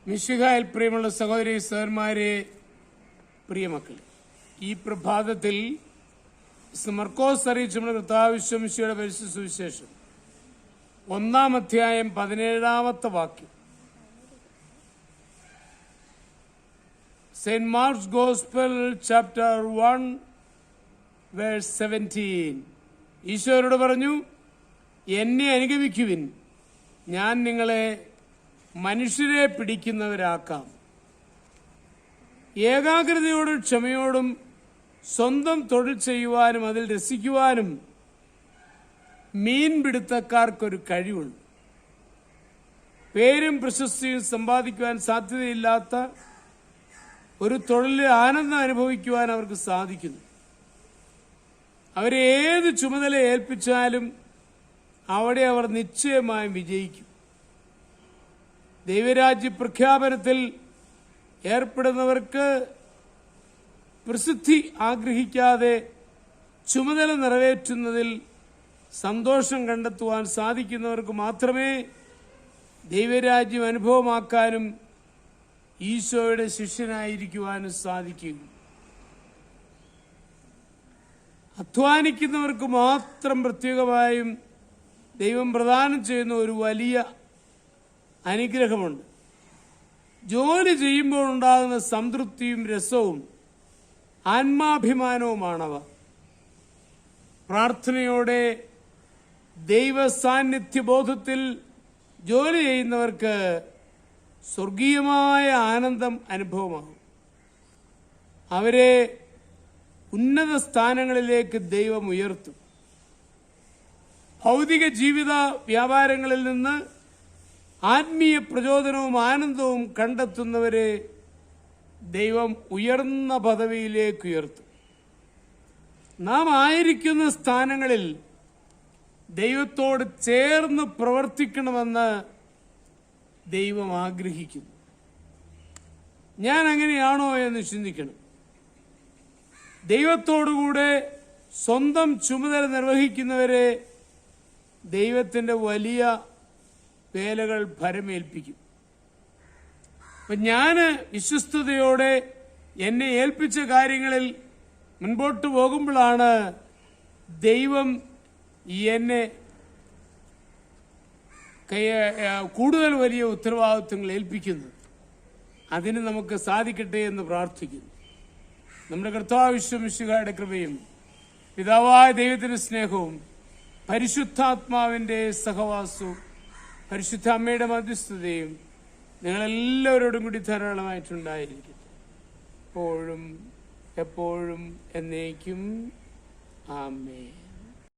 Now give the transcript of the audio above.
മിശിഹായിൽ പ്രിയമുള്ള സഹോദരി സഹോദരന്മാരെ, പ്രിയമക്കളെ, ഈ പ്രഭാതത്തിൽ മർക്കോസ് അറിയിച്ച നമ്മുടെ കർത്താവിശ്വമിശിയുടെ പരിശുദ്ധ സുവിശേഷം 1-ാം അധ്യായം 17-ാമത്തെ വാക്യം. Saint Mark's gospel chapter 1 verse 17. ഈശോയോട് പറഞ്ഞു, എന്നെ അനുഗമിക്കുവിൻ, ഞാൻ നിങ്ങളെ മനുഷ്യരെ പിടിക്കുന്നവരാക്കാം. ഏകാഗ്രതയോടും ക്ഷമയോടും സ്വന്തം തൊഴിൽ ചെയ്യുവാനും അതിൽ രസിക്കുവാനും മീൻപിടുത്തക്കാർക്കൊരു കഴിവുണ്ട്. പേരും പ്രശസ്തിയും സമ്പാദിക്കുവാൻ സാധ്യതയില്ലാത്ത ഒരു തൊഴിലിൽ ആനന്ദം അനുഭവിക്കുവാൻ അവർക്ക് സാധിക്കുന്നു. അവരെ ഏത് ചുമതല ഏൽപ്പിച്ചാലും അവിടെ അവർ നിശ്ചയമായും വിജയിക്കും. ദൈവരാജ്യ പ്രഖ്യാപനത്തിൽ ഏർപ്പെടുന്നവർക്ക് പ്രസിദ്ധി ആഗ്രഹിക്കാതെ ചുമതല നിറവേറ്റുന്നതിൽ സന്തോഷം കണ്ടെത്തുവാൻ സാധിക്കുന്നവർക്ക് മാത്രമേ ദൈവരാജ്യം അനുഭവമാക്കാനും ഈശോയുടെ ശിഷ്യനായിരിക്കുവാനും സാധിക്കും. അധ്വാനിക്കുന്നവർക്ക് മാത്രം പ്രത്യേകമായും ദൈവം പ്രദാനം ചെയ്യുന്ന ഒരു വലിയ അനുഗ്രഹമുണ്ട്. ജോലി ചെയ്യുമ്പോൾ ഉണ്ടാകുന്ന സംതൃപ്തിയും രസവും ആത്മാഭിമാനവുമാണവ. പ്രാർത്ഥനയോടെ ദൈവ സാന്നിധ്യബോധത്തിൽ ജോലി ചെയ്യുന്നവർക്ക് സ്വർഗീയമായ ആനന്ദം അനുഭവമാകും. അവരെ ഉന്നത സ്ഥാനങ്ങളിലേക്ക് ദൈവം ഉയർത്തും. ഭൗതിക ജീവിത വ്യാപാരങ്ങളിൽ നിന്ന് ആത്മീയ പ്രചോദനവും ആനന്ദവും കണ്ടെത്തുന്നവരെ ദൈവം ഉയർന്ന പദവിയിലേക്ക് ഉയർത്തും. നാം ആയിരിക്കുന്ന സ്ഥാനങ്ങളിൽ ദൈവത്തോട് ചേർന്ന് പ്രവർത്തിക്കണമെന്ന് ദൈവം ആഗ്രഹിക്കുന്നു. ഞാൻ അങ്ങനെയാണോ എന്ന് ചിന്തിക്കണം. ദൈവത്തോടുകൂടെ സ്വന്തം ചുമതല നിർവഹിക്കുന്നവരെ ദൈവത്തിന്റെ വലിയ വേലകൾ ഭരമേൽപ്പിക്കും. അപ്പം ഞാൻ വിശ്വസ്തയോടെ എന്നെ ഏൽപ്പിച്ച കാര്യങ്ങളിൽ മുൻപോട്ട് പോകുമ്പോഴാണ് ദൈവം എന്നെ കൂടുതൽ വലിയ ഉത്തരവാദിത്വങ്ങൾ ഏൽപ്പിക്കുന്നത്. അതിന് നമുക്ക് സാധിക്കട്ടെ എന്ന് പ്രാർത്ഥിക്കുന്നു. നമ്മുടെ കർത്താവിശ്വമിശിഹായുടെ കൃപയും പിതാവായ ദൈവത്തിന്റെ സ്നേഹവും പരിശുദ്ധാത്മാവിന്റെ സഹവാസവും പരിശുദ്ധ അമ്മയുടെ മധ്യസ്ഥതയും നിങ്ങളെല്ലാവരോടും കൂടി ധാരാളമായിട്ടുണ്ടായിരിക്കട്ടെ, എപ്പോഴും എപ്പോഴും എന്നേക്കും. ആമേൻ.